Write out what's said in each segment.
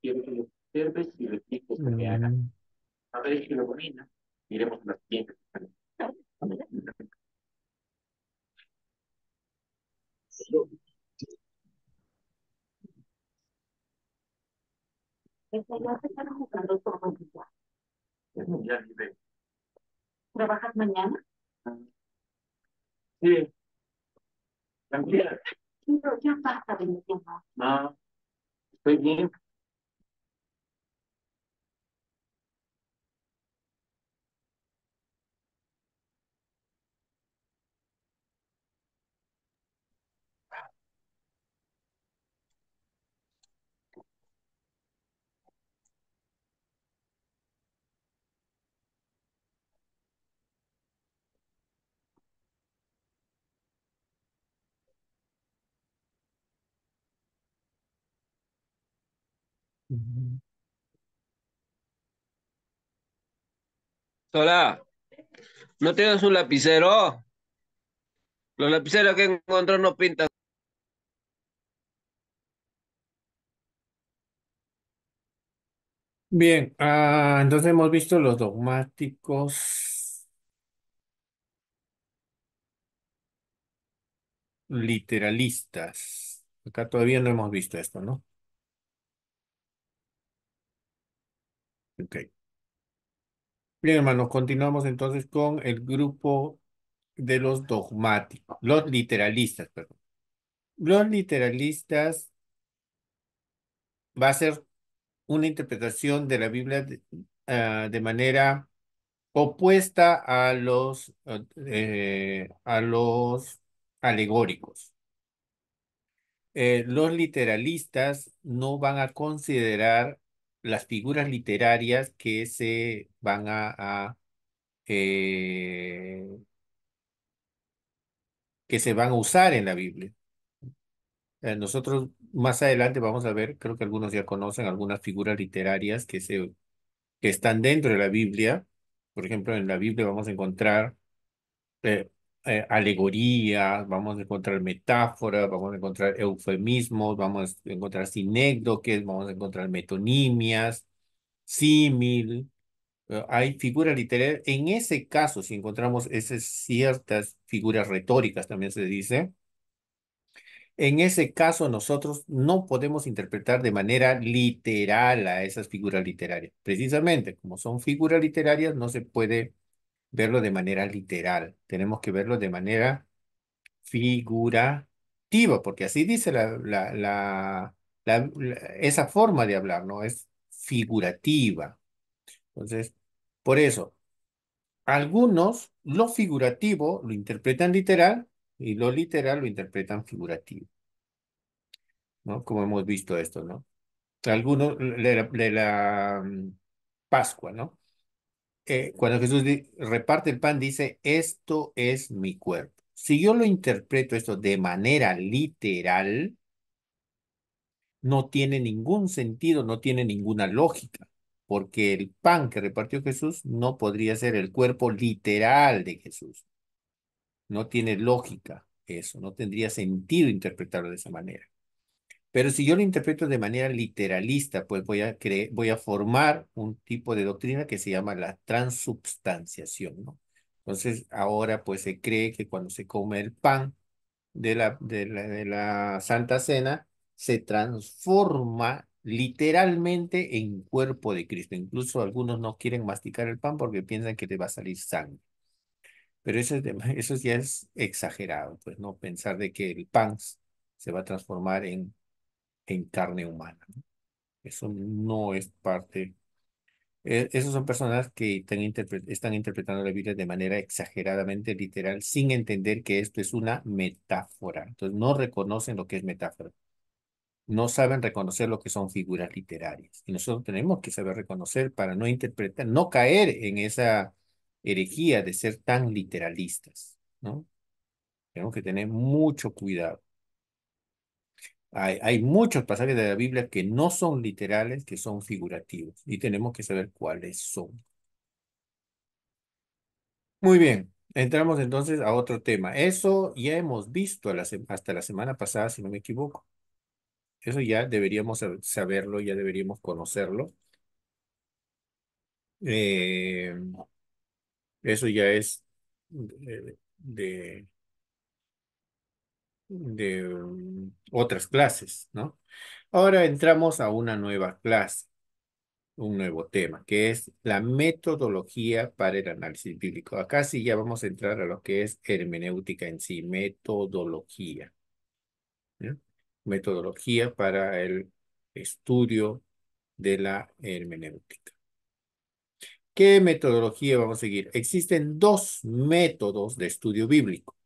Quiero que lo observes y repites lo que hagas. Mm, A ver si lo dominas. Iremos a la siguiente. Ya te están jugando todo el día. Ya, libre. ¿Trabajas mañana? Sí, tranquila. Pero ya basta de mi tiempo. No, estoy bien. mm. Hola, ¿no tienes un lapicero? Los lapiceros que encontró no pintan. Bien, entonces hemos visto los dogmáticos literalistas. Acá todavía no hemos visto esto, ¿no? Ok. Bien, hermanos, continuamos entonces con el grupo de los dogmáticos, los literalistas, perdón. Los literalistas va a ser una interpretación de la Biblia de manera opuesta a los alegóricos. Los literalistas no van a considerar las figuras literarias eh, que se van a usar en la Biblia. Nosotros más adelante vamos a ver, creo que algunos ya conocen algunas figuras literarias que están dentro de la Biblia. Por ejemplo, en la Biblia vamos a encontrar eh, alegorías, vamos a encontrar metáforas, vamos a encontrar eufemismos, vamos a encontrar sinécdoques, vamos a encontrar metonimias, símil. Hay figuras literarias. En ese caso, si encontramos esas ciertas figuras retóricas, también se dice, en ese caso nosotros no podemos interpretar de manera literal a esas figuras literarias. Precisamente, como son figuras literarias, no se puede verlo de manera literal. Tenemos que verlo de manera figurativa, porque así dice esa forma de hablar, ¿no? Es figurativa. Entonces, por eso, algunos lo figurativo lo interpretan literal y lo literal lo interpretan figurativo, ¿no? Como hemos visto esto, ¿no? Algunos Pascua, ¿no? Cuando Jesús reparte el pan, dice, esto es mi cuerpo. Si yo lo interpreto esto de manera literal, no tiene ningún sentido, no tiene ninguna lógica, porque el pan que repartió Jesús no podría ser el cuerpo literal de Jesús. No tiene lógica eso, no tendría sentido interpretarlo de esa manera. Pero si yo lo interpreto de manera literalista, pues voy a formar un tipo de doctrina que se llama la transubstanciación, ¿no? Entonces, ahora pues se cree que cuando se come el pan de la Santa Cena, se transforma literalmente en cuerpo de Cristo. Incluso algunos no quieren masticar el pan porque piensan que le va a salir sangre. Pero eso ya es exagerado, pues, ¿no? Pensar de que el pan se va a transformar en carne humana, ¿no? Eso no es parte. Esas son personas que están interpretando la Biblia de manera exageradamente literal, sin entender que esto es una metáfora. Entonces, no reconocen lo que es metáfora. No saben reconocer lo que son figuras literarias. Y nosotros tenemos que saber reconocer para no interpretar, no caer en esa herejía de ser tan literalistas, ¿no? Tenemos que tener mucho cuidado. Hay muchos pasajes de la Biblia que no son literales, que son figurativos, y tenemos que saber cuáles son. Muy bien, entramos entonces a otro tema. Eso ya hemos visto hasta la semana pasada, si no me equivoco. Eso ya deberíamos saberlo, ya deberíamos conocerlo. Eh, Eso ya es de otras clases, ¿no? Ahora entramos a una nueva clase, un nuevo tema, que es la metodología para el análisis bíblico. Acá sí ya vamos a entrar a lo que es hermenéutica en sí, metodología, ¿ya? Metodología para el estudio de la hermenéutica. ¿Qué metodología vamos a seguir? Existen dos métodos de estudio bíblico.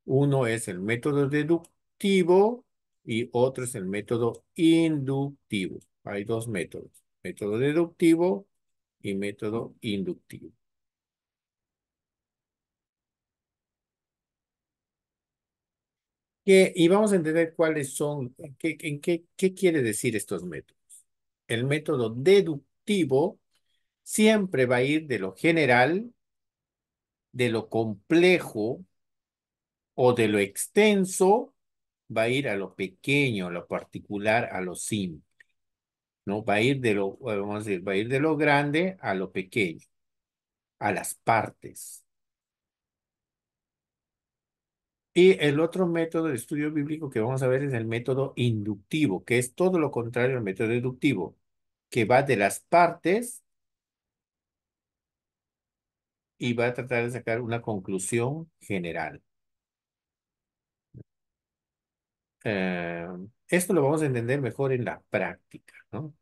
Uno es el método deductivo y otro es el método inductivo. Hay dos métodos, método deductivo y método inductivo. Y vamos a entender cuáles son, qué quiere decir estos métodos. El método deductivo siempre va a ir de lo general, de lo complejo o de lo extenso, va a ir a lo pequeño, a lo particular, a lo simple. ¿No? Va a ir de lo, vamos a decir, va a ir de lo grande a lo pequeño, a las partes. Y el otro método de estudio bíblico que vamos a ver es el método inductivo, que es todo lo contrario al método deductivo, que va de las partes y va a tratar de sacar una conclusión general. Eh, Esto lo vamos a entender mejor en la práctica, ¿no?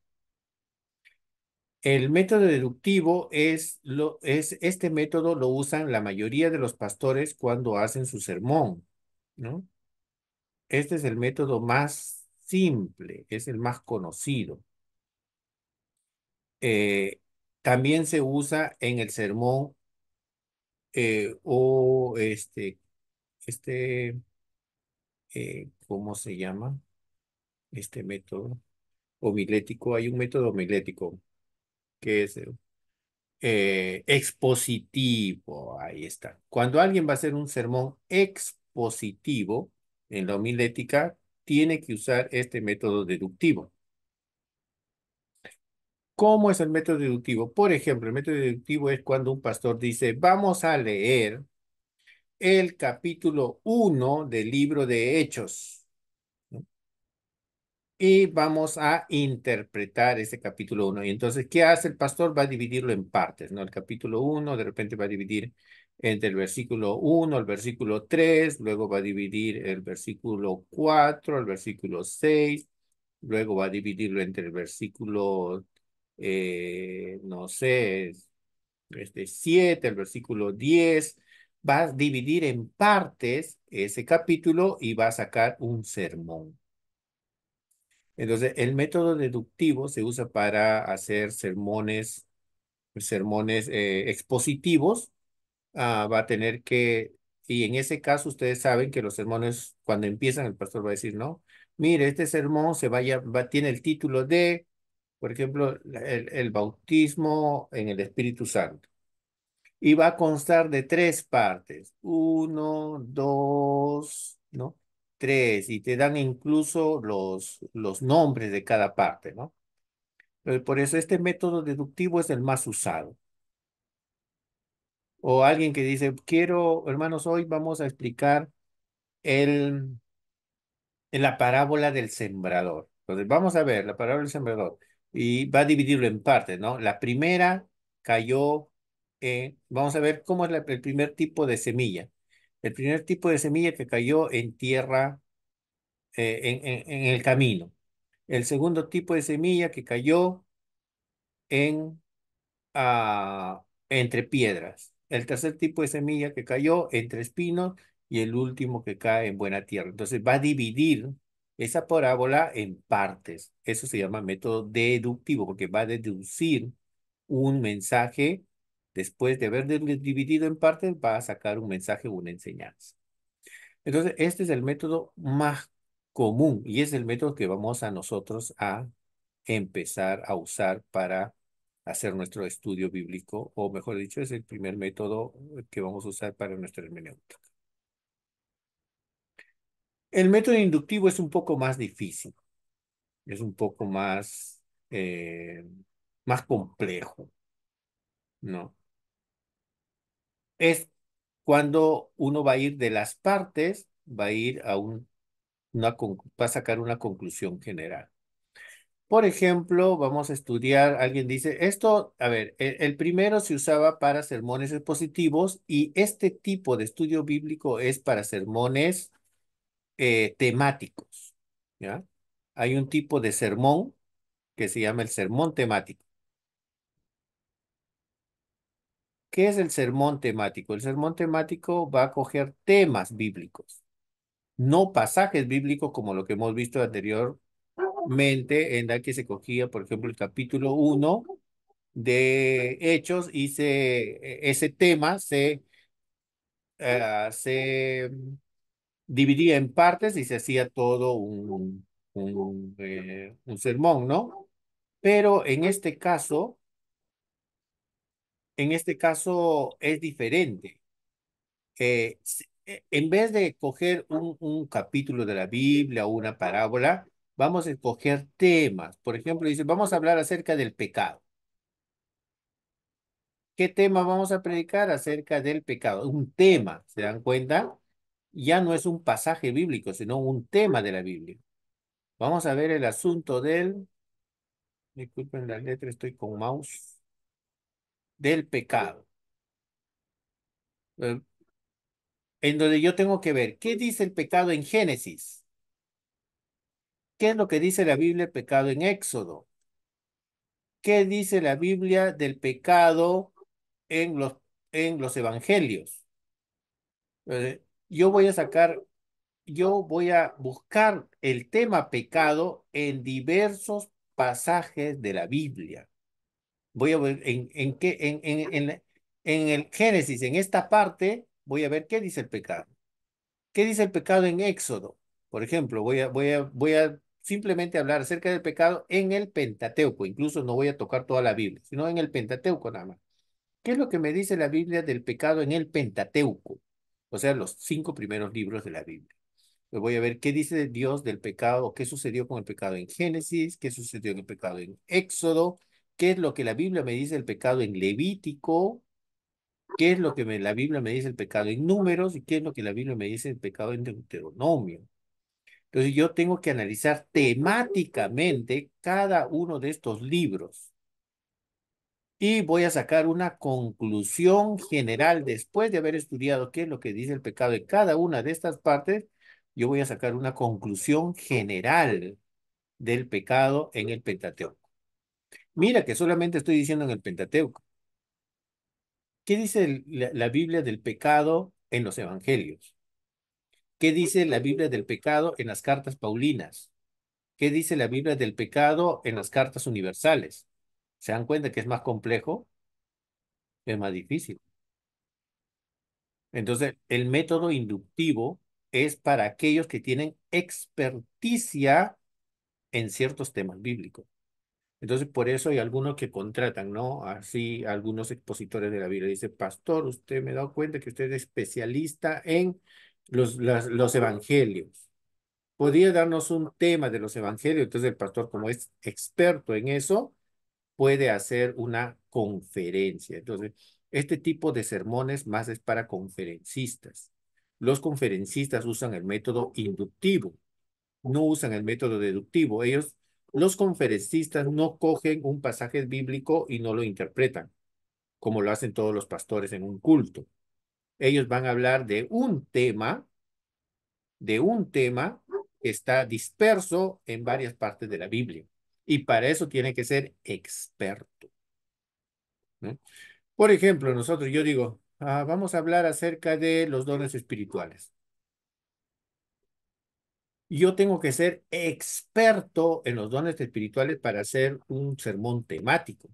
El método deductivo este método lo usan la mayoría de los pastores cuando hacen su sermón, ¿no? Este es el método más simple, es el más conocido. Eh, También se usa en el sermón o ¿cómo se llama? Este método homilético. Hay un método homilético que es expositivo. Ahí está. Cuando alguien va a hacer un sermón expositivo en la homilética, tiene que usar este método deductivo. ¿Cómo es el método deductivo? Por ejemplo, el método deductivo es cuando un pastor dice, vamos a leer el capítulo 1 del libro de Hechos, ¿no? Y vamos a interpretar ese capítulo 1. Y entonces, ¿qué hace el pastor? Va a dividirlo en partes, ¿no? El capítulo 1 de repente va a dividir entre el versículo 1 al versículo 3, luego va a dividir el versículo 4 al versículo 6, luego va a dividirlo entre el versículo, no sé, 7, el versículo 10. Va a dividir en partes ese capítulo y va a sacar un sermón. Entonces, el método deductivo se usa para hacer sermones expositivos. Va a tener y en ese caso ustedes saben que los sermones, cuando empiezan, el pastor va a decir, no, mire, este sermón tiene el título de, por ejemplo, el bautismo en el Espíritu Santo. Y va a constar de tres partes. Uno, dos, ¿no? Tres. Y te dan incluso los nombres de cada parte, ¿no? Por eso este método deductivo es el más usado. O alguien que dice, quiero, hermanos, hoy vamos a explicar el, en la parábola del sembrador. Entonces, vamos a ver la parábola del sembrador y va a dividirlo en partes, ¿no? La primera cayó vamos a ver cómo es el primer tipo de semilla. El primer tipo de semilla que cayó en tierra, en el camino. El segundo tipo de semilla que cayó en entre piedras. El tercer tipo de semilla que cayó entre espinos y el último que cae en buena tierra. Entonces va a dividir esa parábola en partes. Eso se llama método deductivo porque va a deducir un mensaje. Después de haber dividido en partes, va a sacar un mensaje o una enseñanza. Entonces, este es el método más común y es el método que vamos a nosotros a empezar a usar para hacer nuestro estudio bíblico, o mejor dicho, es el primer método que vamos a usar para nuestra hermenéutica. El método inductivo es un poco más difícil. es un poco más, más complejo, ¿no? Es cuando uno va a ir de las partes, va a ir a va a sacar una conclusión general. Por ejemplo, vamos a estudiar, alguien dice, esto, a ver, el primero se usaba para sermones expositivos y este tipo de estudio bíblico es para sermones temáticos, ¿ya? Hay un tipo de sermón que se llama el sermón temático. ¿Qué es el sermón temático? El sermón temático va a coger temas bíblicos, no pasajes bíblicos como lo que hemos visto anteriormente, en la que se cogía, por ejemplo, el capítulo 1 de Hechos y ese tema se dividía en partes y se hacía todo un sermón, ¿no? Pero en este caso es diferente. En vez de coger un capítulo de la Biblia o una parábola, vamos a escoger temas. Por ejemplo, dice, vamos a hablar acerca del pecado. ¿Qué tema vamos a predicar? Acerca del pecado. Un tema, ¿se dan cuenta? Ya no es un pasaje bíblico, sino un tema de la Biblia. Vamos a ver el asunto disculpen la letra, estoy con mouse, del pecado. Eh, En donde yo tengo que ver, ¿qué dice el pecado en Génesis? ¿Qué es lo que dice la Biblia del pecado en Éxodo? ¿Qué dice la Biblia del pecado en en los evangelios? Yo voy a sacar, yo voy a buscar el tema pecado en diversos pasajes de la Biblia. Voy a ver en el Génesis, en esta parte, voy a ver qué dice el pecado. ¿Qué dice el pecado en Éxodo? Por ejemplo, voy a simplemente hablar acerca del pecado en el Pentateuco. Incluso no voy a tocar toda la Biblia, sino en el Pentateuco nada más. ¿Qué es lo que me dice la Biblia del pecado en el Pentateuco? O sea, los 5 primeros libros de la Biblia. Pues voy a ver qué dice Dios del pecado, qué sucedió con el pecado en Génesis, qué sucedió en el pecado en Éxodo, qué es lo que la Biblia me dice del pecado en Levítico, qué es lo que la Biblia me dice el pecado en Números y qué es lo que la Biblia me dice el pecado en Deuteronomio. Entonces yo tengo que analizar temáticamente cada uno de estos libros y voy a sacar una conclusión general después de haber estudiado qué es lo que dice el pecado en cada una de estas partes. Yo voy a sacar una conclusión general del pecado en el Pentateuco. Mira que solamente estoy diciendo en el Pentateuco. ¿Qué dice la Biblia del pecado en los evangelios? ¿Qué dice la Biblia del pecado en las cartas paulinas? ¿Qué dice la Biblia del pecado en las cartas universales? ¿Se dan cuenta que es más complejo? Es más difícil. Entonces, el método inductivo es para aquellos que tienen experticia en ciertos temas bíblicos. Entonces, por eso hay algunos que contratan, ¿no? Así, algunos expositores de la Biblia. Dice, pastor, usted me ha dado cuenta que usted es especialista en los evangelios. ¿Podría darnos un tema de los evangelios? Entonces, el pastor, como es experto en eso, puede hacer una conferencia. Entonces, este tipo de sermones más es para conferencistas. Los conferencistas usan el método inductivo, no usan el método deductivo. Los conferencistas no cogen un pasaje bíblico y no lo interpretan, como lo hacen todos los pastores en un culto. Ellos van a hablar de un tema que está disperso en varias partes de la Biblia. Y para eso tiene que ser experto, ¿no? Por ejemplo, yo digo, vamos a hablar acerca de los dones espirituales. Yo tengo que ser experto en los dones espirituales para hacer un sermón temático,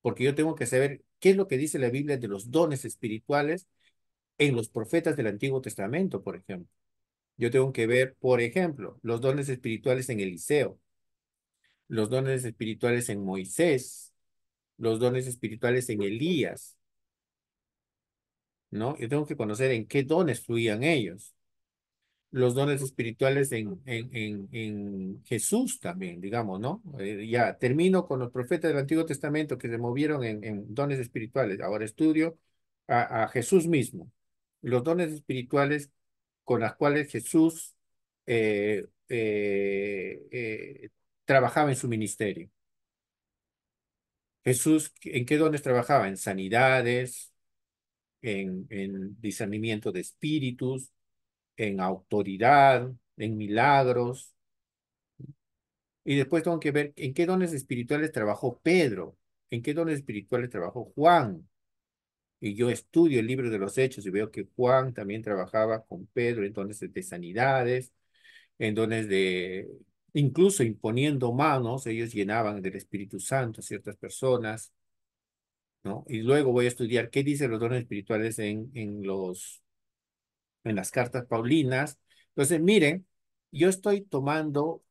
porque yo tengo que saber qué es lo que dice la Biblia de los dones espirituales en los profetas del Antiguo Testamento, por ejemplo. Yo tengo que ver, por ejemplo, los dones espirituales en Eliseo, los dones espirituales en Moisés, los dones espirituales en Elías, ¿no? Yo tengo que conocer en qué dones fluían ellos. los dones espirituales en Jesús también, digamos, ¿no? Ya termino con los profetas del Antiguo Testamento que se movieron en dones espirituales. Ahora estudio a Jesús mismo. Los dones espirituales con los cuales Jesús eh, eh, eh, trabajaba en su ministerio. Jesús, ¿en qué dones trabajaba? En sanidades, en discernimiento de espíritus, en autoridad, en milagros. Y después tengo que ver en qué dones espirituales trabajó Pedro, en qué dones espirituales trabajó Juan. Y yo estudio el libro de los Hechos y veo que Juan también trabajaba con Pedro en dones de sanidades, en dones de, incluso imponiendo manos, ellos llenaban del Espíritu Santo a ciertas personas, ¿no? Y luego voy a estudiar qué dicen los dones espirituales en las cartas paulinas. Entonces, miren, yo estoy tomando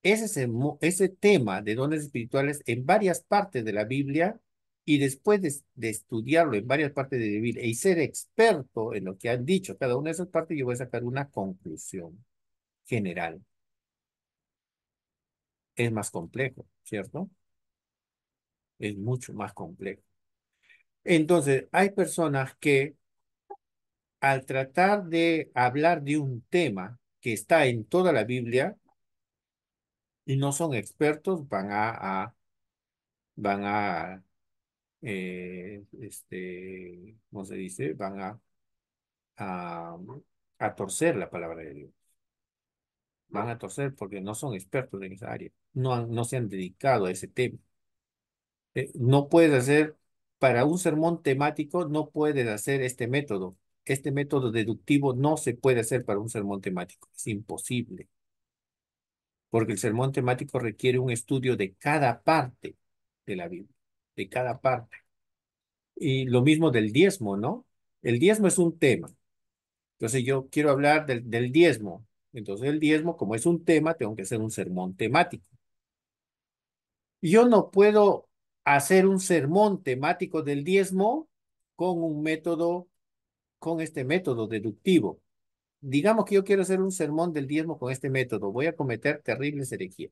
ese tema de dones espirituales en varias partes de la Biblia y después de estudiarlo en varias partes de la Biblia y ser experto en lo que han dicho cada una de esas partes, yo voy a sacar una conclusión general. Es más complejo, ¿cierto? Es mucho más complejo. Entonces, hay personas que al tratar de hablar de un tema que está en toda la Biblia y no son expertos, van a ¿cómo se dice? Van a, a torcer la palabra de Dios. Van a torcer porque no son expertos en esa área. No se han dedicado a ese tema. No puedes hacer, para un sermón temático, no puedes hacer este método. Este método deductivo no se puede hacer para un sermón temático. Es imposible. Porque el sermón temático requiere un estudio de cada parte de la Biblia, de cada parte. Y lo mismo del diezmo, ¿no? El diezmo es un tema. Entonces yo quiero hablar del diezmo. Entonces el diezmo, como es un tema, tengo que hacer un sermón temático. Yo no puedo hacer un sermón temático del diezmo con un método, con este método deductivo. Digamos que yo quiero hacer un sermón del diezmo con este método. Voy a cometer terribles herejías.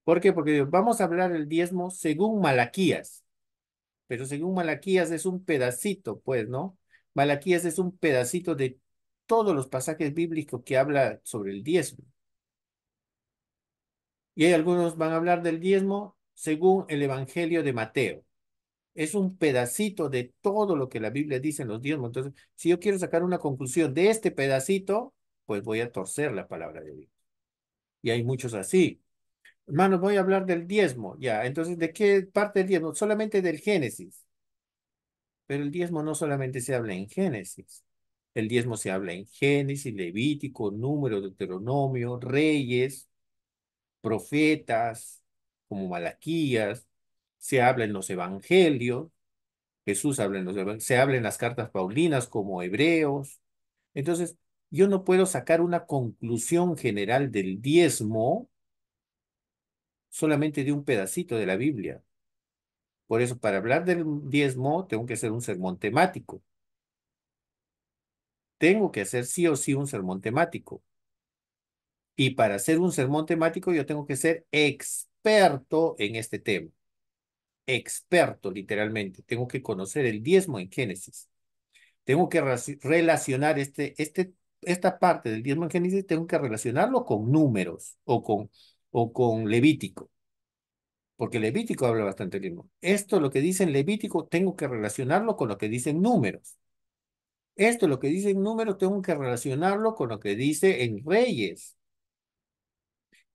¿Por qué? Porque vamos a hablar del diezmo según Malaquías. Pero según Malaquías es un pedacito, pues, ¿no? Malaquías es un pedacito de todos los pasajes bíblicos que habla sobre el diezmo. Y hay algunos van a hablar del diezmo según el Evangelio de Mateo. Es un pedacito de todo lo que la Biblia dice en los diezmos. Entonces, si yo quiero sacar una conclusión de este pedacito, pues voy a torcer la palabra de Dios. Y hay muchos así. Hermanos, voy a hablar del diezmo, ya. Entonces, ¿de qué parte del diezmo? Solamente del Génesis. Pero el diezmo no solamente se habla en Génesis. El diezmo se habla en Génesis, Levítico, Número, Deuteronomio, Reyes, profetas, como Malaquías. Se habla en los evangelios. Jesús habla en los evangelios. Se habla en las cartas paulinas como Hebreos. Entonces, yo no puedo sacar una conclusión general del diezmo solamente de un pedacito de la Biblia. Por eso, para hablar del diezmo, tengo que hacer un sermón temático. Tengo que hacer sí o sí un sermón temático. Y para hacer un sermón temático, yo tengo que ser experto en este tema. Experto, literalmente. Tengo que conocer el diezmo en Génesis. Tengo que relacionar esta parte del diezmo en Génesis, tengo que relacionarlo con números o con Levítico. Porque Levítico habla bastante del diezmo. Esto, lo que dice en Levítico, tengo que relacionarlo con lo que dicen números. Esto, lo que dice en números, tengo que relacionarlo con lo que dice en Reyes.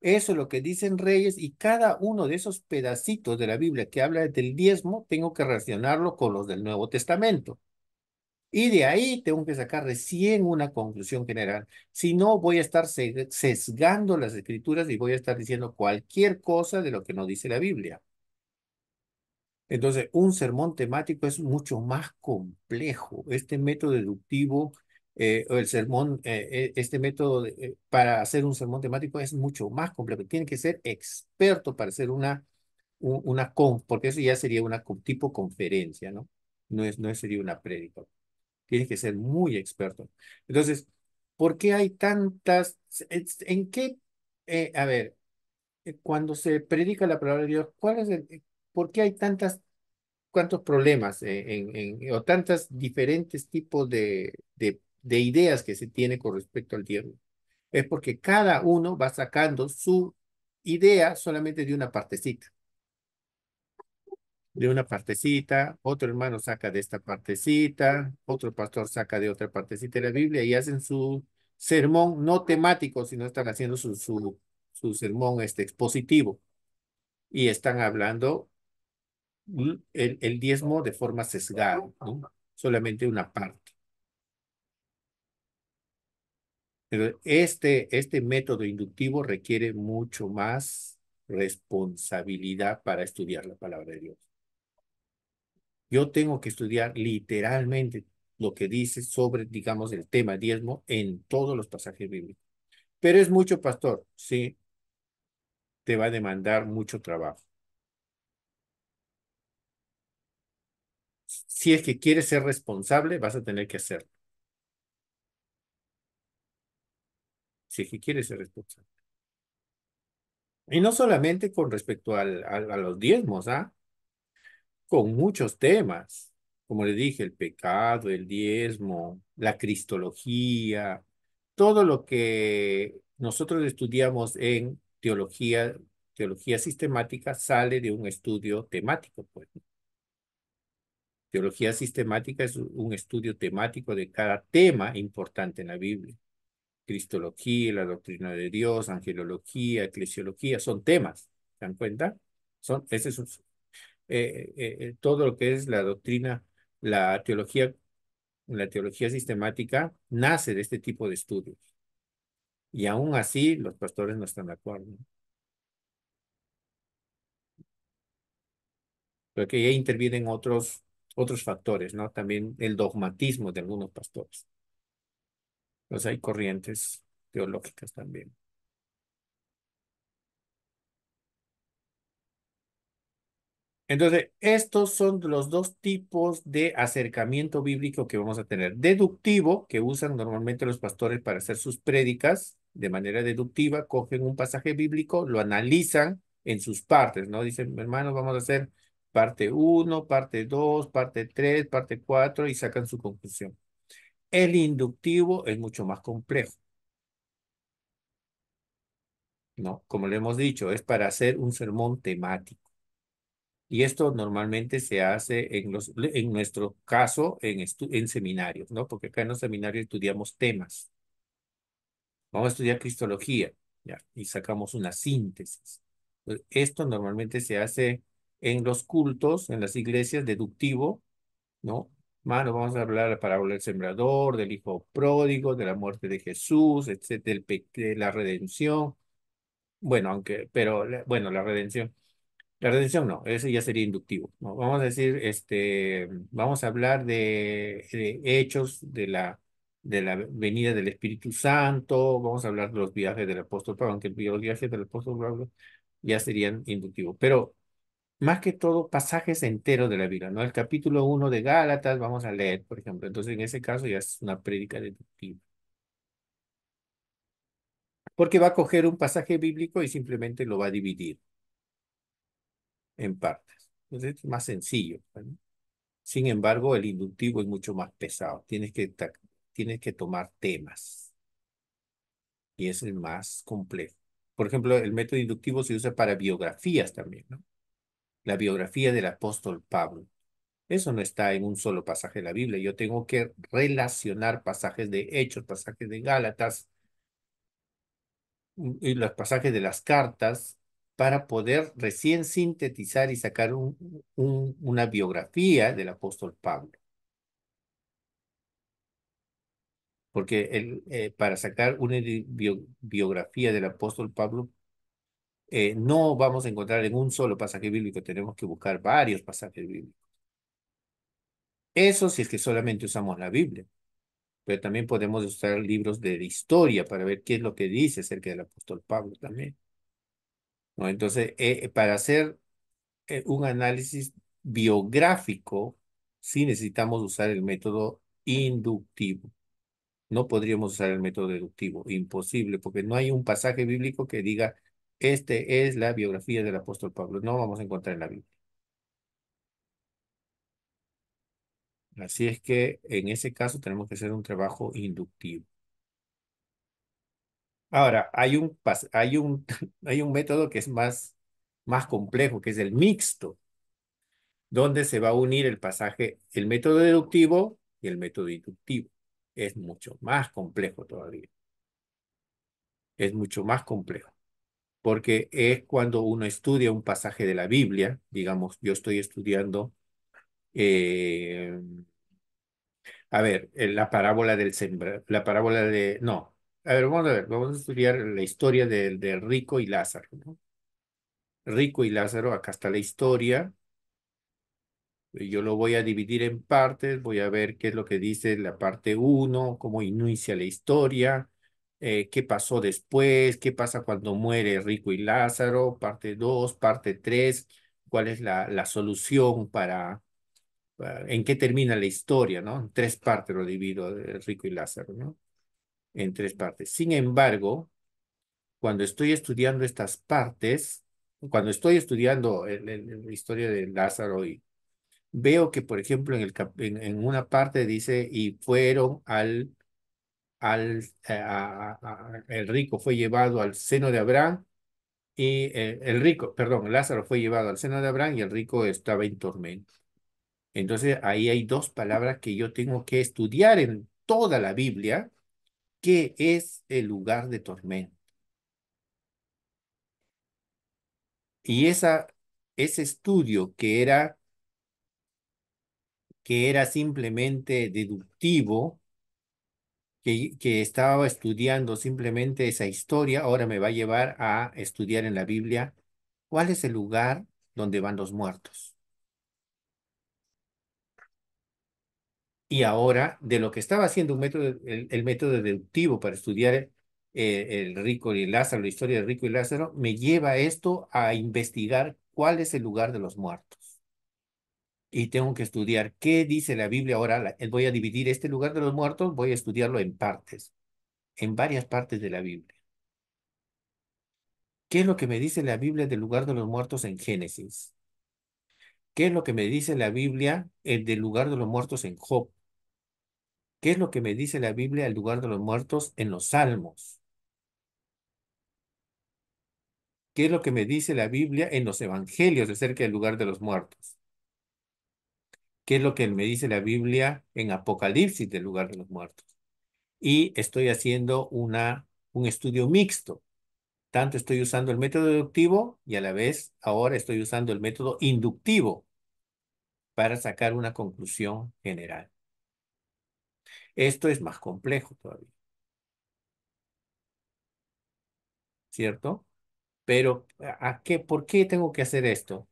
Eso es lo que dicen Reyes y cada uno de esos pedacitos de la Biblia que habla del diezmo, tengo que relacionarlo con los del Nuevo Testamento. Y de ahí tengo que sacar recién una conclusión general. Si no, voy a estar sesgando las escrituras y voy a estar diciendo cualquier cosa de lo que no dice la Biblia. Entonces, un sermón temático es mucho más complejo. Este método deductivo, o el sermón, este método para hacer un sermón temático es mucho más complejo. Tiene que ser experto para hacer porque eso ya sería una tipo conferencia, ¿no? No sería una prédica. Tienes que ser muy experto. Entonces, ¿Por qué hay tantas, en qué, a ver, cuando se predica la palabra de Dios, por qué hay cuántos problemas o tantos diferentes tipos de ideas que se tiene con respecto al diezmo? Es porque cada uno va sacando su idea solamente de una partecita, otro hermano saca de esta partecita, otro pastor saca de otra partecita de la Biblia y hacen su sermón no temático, sino están haciendo su sermón expositivo y están hablando el diezmo de forma sesgada, ¿no? Solamente una parte. Pero este método inductivo requiere mucho más responsabilidad para estudiar la palabra de Dios. Yo tengo que estudiar literalmente lo que dice sobre, digamos, el tema diezmo en todos los pasajes bíblicos. Pero es mucho, pastor, sí, te va a demandar mucho trabajo. Si es que quieres ser responsable, vas a tener que hacerlo. Si es que quieres ser responsable. Y no solamente con respecto a los diezmos, ¿ah? Con muchos temas. Como le dije, el pecado, el diezmo, la cristología, todo lo que nosotros estudiamos en teología sistemática sale de un estudio temático, pues. Teología sistemática es un estudio temático de cada tema importante en la Biblia. Cristología, la doctrina de Dios, angelología, eclesiología, son temas, ¿se dan cuenta? Ese es todo lo que es la doctrina, la teología, la teología sistemática nace de este tipo de estudios. Y aún así los pastores no están de acuerdo. Porque ya intervienen otros factores, ¿no? También el dogmatismo de algunos pastores. Pues hay corrientes teológicas también. Entonces, estos son los dos tipos de acercamiento bíblico que vamos a tener. Deductivo, que usan normalmente los pastores para hacer sus prédicas de manera deductiva, cogen un pasaje bíblico, lo analizan en sus partes, ¿no? Dicen, hermanos, vamos a hacer parte uno, parte 2, parte 3, parte 4 y sacan su conclusión. El inductivo es mucho más complejo, ¿no? Como le hemos dicho, es para hacer un sermón temático. Y esto normalmente se hace en nuestro caso, en seminarios, ¿no? Porque acá en los seminarios estudiamos temas. Vamos a estudiar cristología, ¿ya? Y sacamos una síntesis. Esto normalmente se hace en los cultos, en las iglesias, deductivo, ¿no? Mano, vamos a hablar de la parábola del sembrador, del hijo pródigo, de la muerte de Jesús, etcétera, de la redención. Bueno, bueno, la redención. La redención no, ese ya sería inductivo, ¿no? Vamos a decir, vamos a hablar de hechos de la venida del Espíritu Santo, vamos a hablar de los viajes del apóstol Pablo, aunque los viajes del apóstol Pablo ya serían inductivos, pero más que todo pasajes enteros de la Biblia, ¿no? El capítulo 1 de Gálatas vamos a leer, por ejemplo, entonces en ese caso ya es una prédica deductiva, porque va a coger un pasaje bíblico y simplemente lo va a dividir en partes, entonces es más sencillo, ¿no? Sin embargo, el inductivo es mucho más pesado. Tienes que tomar temas y es el más complejo. Por ejemplo, el método inductivo se usa para biografías también, ¿no? La biografía del apóstol Pablo. Eso no está en un solo pasaje de la Biblia. Yo tengo que relacionar pasajes de Hechos, pasajes de Gálatas y los pasajes de las cartas para poder recién sintetizar y sacar una biografía del apóstol Pablo. Porque para sacar una biografía del apóstol Pablo, no vamos a encontrar en un solo pasaje bíblico, tenemos que buscar varios pasajes bíblicos. Eso si es que solamente usamos la Biblia, pero también podemos usar libros de historia para ver qué es lo que dice acerca del apóstol Pablo también, ¿no? Entonces, para hacer un análisis biográfico, sí necesitamos usar el método inductivo. No podríamos usar el método deductivo, imposible, porque no hay un pasaje bíblico que diga, este es la biografía del apóstol Pablo. No vamos a encontrar en la Biblia. Así es que en ese caso tenemos que hacer un trabajo inductivo. Ahora, hay un método que es más complejo, que es el mixto, donde se va a unir el pasaje, el método deductivo y el método inductivo. Es mucho más complejo todavía. Es mucho más complejo, porque es cuando uno estudia un pasaje de la Biblia, digamos, yo estoy estudiando, eh, a ver, la parábola del la parábola de, no, a ver, vamos a estudiar la historia del rico y Lázaro, ¿no? Rico y Lázaro, acá está la historia. Yo lo voy a dividir en partes, voy a ver qué es lo que dice la parte uno, cómo inicia la historia, qué pasó después, qué pasa cuando muere Rico y Lázaro, parte 2, parte 3, cuál es la solución en qué termina la historia, ¿no? En tres partes lo divido, Rico y Lázaro, ¿no? En tres partes. Sin embargo, cuando estoy estudiando estas partes, cuando estoy estudiando la historia de Lázaro y veo que, por ejemplo, en una parte dice, y fueron el rico fue llevado al seno de Abraham, y el rico, perdón, Lázaro fue llevado al seno de Abraham y el rico estaba en tormento. Entonces, ahí hay dos palabras que yo tengo que estudiar en toda la Biblia, que es el lugar de tormento. Y ese estudio que era simplemente deductivo, que estaba estudiando simplemente esa historia, ahora me va a llevar a estudiar en la Biblia cuál es el lugar donde van los muertos. Y ahora, de lo que estaba haciendo el método deductivo para estudiar el rico y Lázaro, la historia de rico y Lázaro, me lleva esto a investigar cuál es el lugar de los muertos. Y tengo que estudiar qué dice la Biblia. Ahora voy a dividir este lugar de los muertos, voy a estudiarlo en partes, en varias partes de la Biblia. ¿Qué es lo que me dice la Biblia del lugar de los muertos en Génesis? ¿Qué es lo que me dice la Biblia del lugar de los muertos en Job? ¿Qué es lo que me dice la Biblia del lugar de los muertos en los Salmos? ¿Qué es lo que me dice la Biblia en los Evangelios acerca del lugar de los muertos? ¿Qué es lo que me dice la Biblia en Apocalipsis del lugar de los muertos? Y estoy haciendo un estudio mixto. Tanto estoy usando el método deductivo y a la vez ahora estoy usando el método inductivo para sacar una conclusión general. Esto es más complejo todavía, ¿cierto? Pero ¿por qué tengo que hacer esto?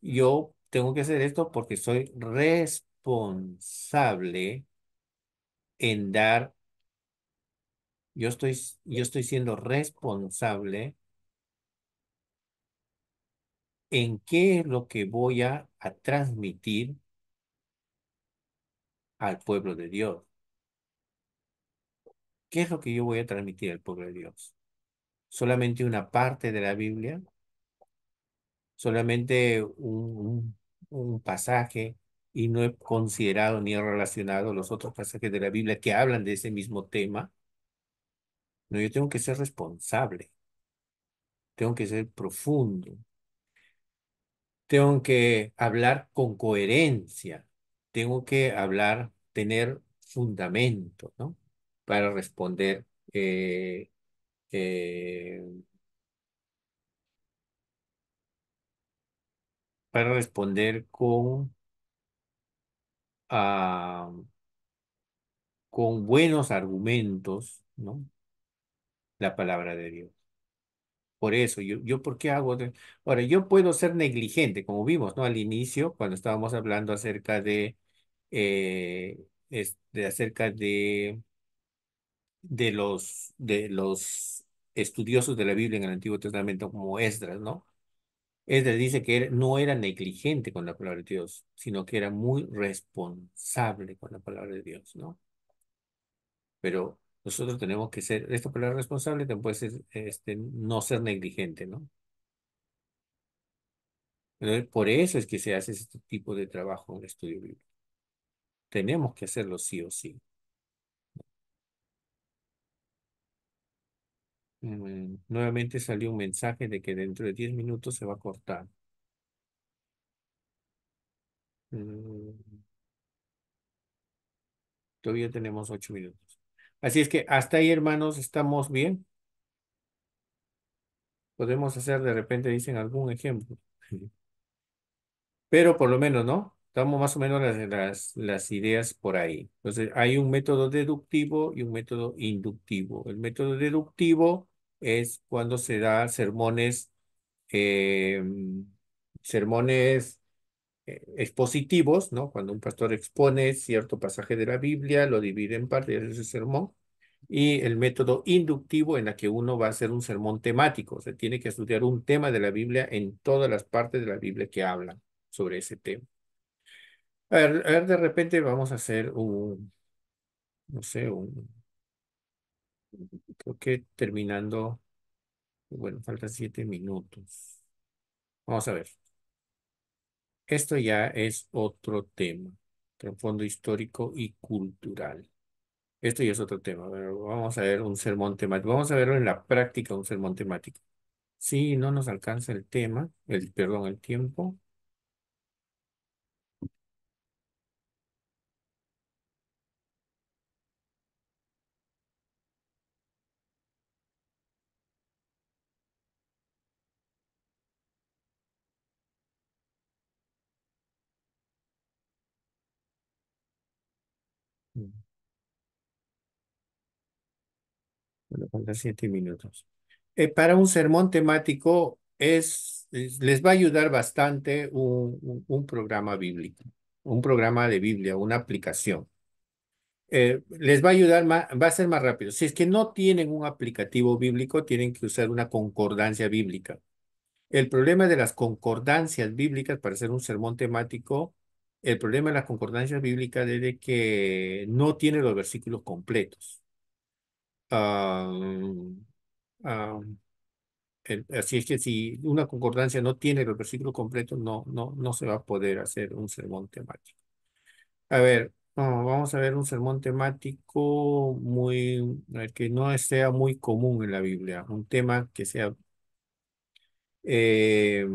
Yo tengo que hacer esto porque soy responsable en dar, yo estoy siendo responsable en qué es lo que voy a transmitir al pueblo de Dios. ¿Qué es lo que yo voy a transmitir al pueblo de Dios? ¿Solamente una parte de la Biblia? ¿Solamente un pasaje y no he considerado ni he relacionado los otros pasajes de la Biblia que hablan de ese mismo tema? No, yo tengo que ser responsable, tengo que ser profundo, tengo que hablar con coherencia, tengo que hablar, tener fundamento, ¿no? Para responder, eh, para responder ah, con buenos argumentos, ¿no? La palabra de Dios. Por eso, yo ¿por qué hago? Ahora, yo puedo ser negligente, como vimos, ¿no? Al inicio, cuando estábamos hablando acerca eh, acerca de los estudiosos de la Biblia en el Antiguo Testamento, como Esdras, ¿no? Esdras dice que no era negligente con la palabra de Dios, sino que era muy responsable con la palabra de Dios, ¿no? pero nosotros tenemos que ser, esta palabra responsable también puede ser, no ser negligente, ¿no? Entonces, por eso es que se hace este tipo de trabajo en el estudio bíblico. Tenemos que hacerlo sí o sí. Nuevamente salió un mensaje de que dentro de 10 minutos se va a cortar. Mm, Todavía tenemos 8 minutos. Así es que hasta ahí, hermanos, estamos bien. Podemos hacer, de repente dicen algún ejemplo. Pero por lo menos, ¿no? Estamos más o menos las ideas por ahí. Entonces, hay un método deductivo y un método inductivo. El método deductivo es cuando se da eh, sermones expositivos, ¿no? Cuando un pastor expone cierto pasaje de la Biblia, lo divide en partes, ese es el sermón. Y el método inductivo en la que uno va a hacer un sermón temático, o sea, tiene que estudiar un tema de la Biblia en todas las partes de la Biblia que hablan sobre ese tema. A ver, de repente vamos a hacer no sé, creo que terminando, bueno, faltan 7 minutos. Vamos a ver. Esto ya es otro tema, trasfondo histórico y cultural. Esto ya es otro tema. Pero vamos a ver un sermón temático. Vamos a verlo en la práctica, un sermón temático. Si no nos alcanza el tema, perdón, el tiempo. Bueno, faltan 7 minutos. Para un sermón temático les va a ayudar bastante un programa bíblico, un programa de Biblia, una aplicación. Les va a ayudar más, va a ser más rápido. Si es que no tienen un aplicativo bíblico, tienen que usar una concordancia bíblica. El problema de las concordancias bíblicas, para hacer un sermón temático, el problema de las concordancias bíblicas es de que no tiene los versículos completos. Ah, ah, Así es que si una concordancia no tiene los versículos completos, no se va a poder hacer un sermón temático. A ver, vamos a ver un sermón temático que no sea muy común en la Biblia, un tema que sea eh,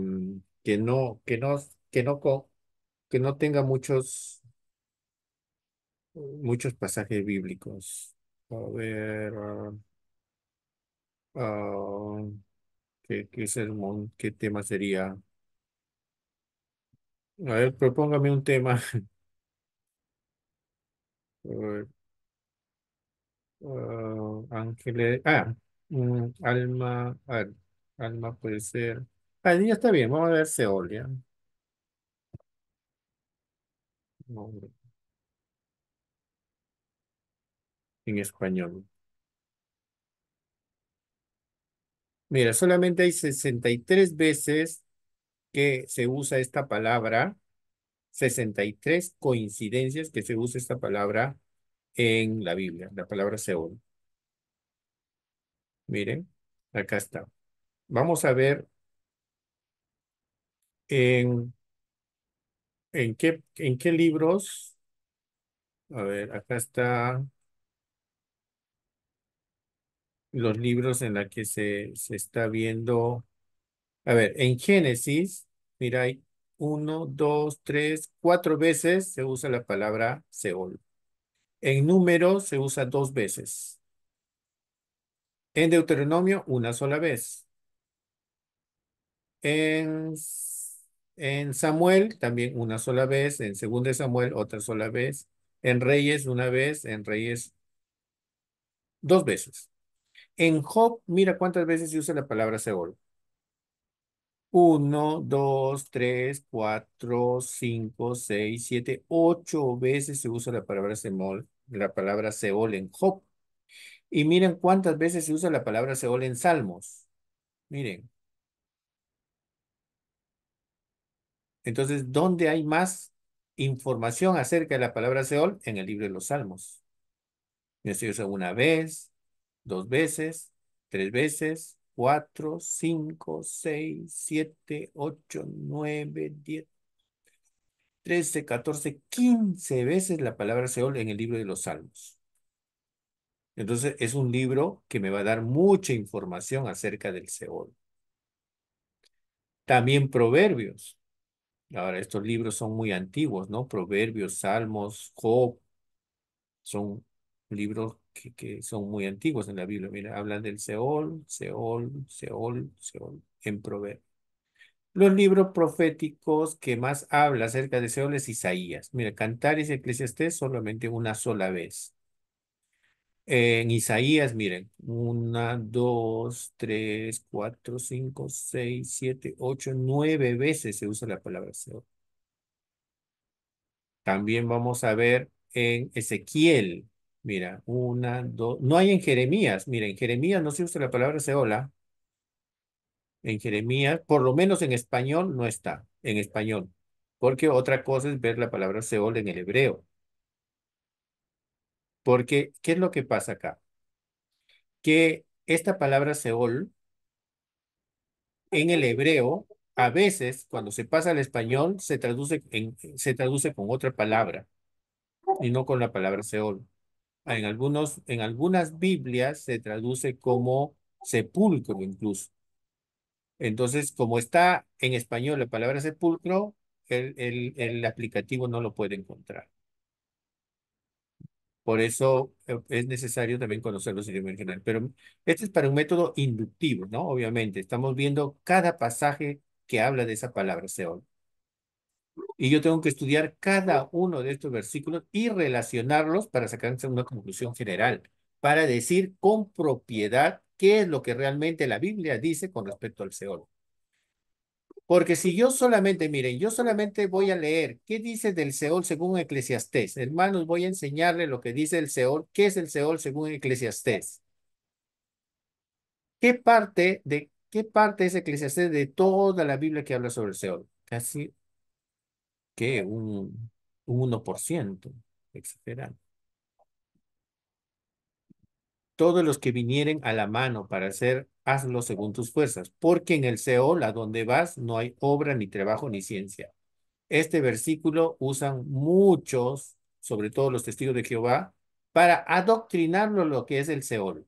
que no, que no, que no, co- que no tenga muchos pasajes bíblicos. A ver, ah, ¿qué sermón, qué tema sería? A ver, propóngame un tema. A ver, ángeles. Alma. A ver, alma puede ser. Ya está bien, vamos a ver Seol, ¿ya? No, en español. Mira, solamente hay 63 veces que se usa esta palabra, 63 coincidencias que se usa esta palabra en la Biblia, la palabra Seol. Miren, acá está. Vamos a ver en, en qué libros. A ver, acá está los libros en la que se está viendo. A ver, en Génesis, mira, hay 1, 2, 3, 4 veces se usa la palabra Seol. En Números se usa 2 veces. En Deuteronomio, una sola vez. En, en Samuel, también una sola vez. En Segunda de Samuel, otra sola vez. En Reyes, una vez. En Reyes, 2 veces. En Job, mira cuántas veces se usa la palabra Seol. 1, 2, 3, 4, 5, 6, 7, 8 veces se usa la palabra Seol en Job. Y miren cuántas veces se usa la palabra Seol en Salmos. Miren. Entonces, ¿dónde hay más información acerca de la palabra Seol? En el libro de los Salmos. Mira, se usa una vez, dos veces, tres veces, cuatro, cinco, seis, siete, ocho, nueve, 10, 13, 14, 15 veces la palabra Seol en el libro de los Salmos. Entonces es un libro que me va a dar mucha información acerca del Seol. También Proverbios. Ahora, estos libros son muy antiguos, ¿no? Proverbios, Salmos, Job, son libros que son muy antiguos en la Biblia. Mira, hablan del Seol, Seol, Seol, Seol, en Proverbios. Los libros proféticos que más habla acerca de Seol es Isaías. Mira, Cantares y Eclesiastés solamente una sola vez. En Isaías, miren, una, dos, tres, cuatro, cinco, seis, siete, ocho, 9 veces se usa la palabra Seol. También vamos a ver en Ezequiel. Mira, una, dos. No hay en Jeremías. Mira, en Jeremías no se usa la palabra Seola. En Jeremías, por lo menos en español, no está. En español. Porque otra cosa es ver la palabra Seol en el hebreo. Porque, ¿qué es lo que pasa acá? Que esta palabra Seol en el hebreo, a veces, cuando se pasa al español, se traduce con otra palabra y no con la palabra Seol. En algunas Biblias se traduce como sepulcro incluso. Entonces, como está en español la palabra sepulcro, el aplicativo no lo puede encontrar. Por eso es necesario también conocer los idiomas en general. Pero este es para un método inductivo, ¿no? Obviamente, estamos viendo cada pasaje que habla de esa palabra, Seol. Y yo tengo que estudiar cada uno de estos versículos y relacionarlos para sacarse una conclusión general, para decir con propiedad qué es lo que realmente la Biblia dice con respecto al Seol. Porque si yo solamente, miren, yo solamente voy a leer qué dice del Seol según Eclesiastés. Hermanos, voy a enseñarle lo que dice el Seol, qué es el Seol según Eclesiastés. Qué parte es Eclesiastés de toda la Biblia que habla sobre el Seol? Casi que un 1%, exagerando. Todos los que vinieren a la mano para hacer, hazlo según tus fuerzas, porque en el Seol, a donde vas, no hay obra, ni trabajo, ni ciencia. Este versículo usan muchos, sobre todo los testigos de Jehová, para adoctrinarlo lo que es el Seol.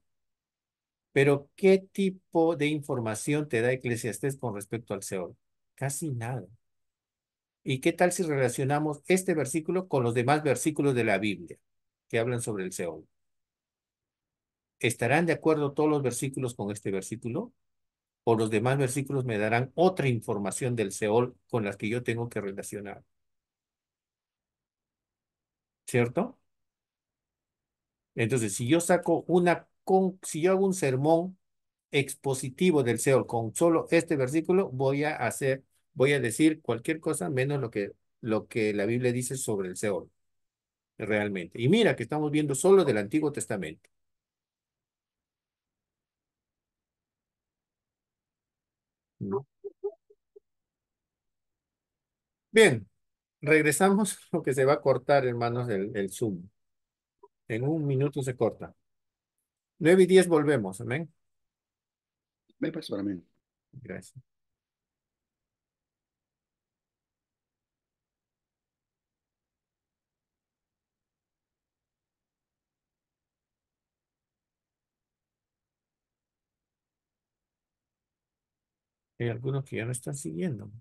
Pero, ¿qué tipo de información te da Eclesiastés con respecto al Seol? Casi nada. ¿Y qué tal si relacionamos este versículo con los demás versículos de la Biblia que hablan sobre el Seol? ¿Estarán de acuerdo todos los versículos con este versículo? ¿O los demás versículos me darán otra información del Seol con las que yo tengo que relacionar? ¿Cierto? Entonces, si yo hago un sermón expositivo del Seol con solo este versículo, voy a decir cualquier cosa menos lo que la Biblia dice sobre el Seol, realmente. Y mira que estamos viendo solo del Antiguo Testamento, ¿no? Bien, regresamos, lo que se va a cortar, hermanos, el Zoom. En un minuto se corta. 9:10 volvemos, amén. Me parece para mí. Gracias. Hay algunos que ya no están siguiendo.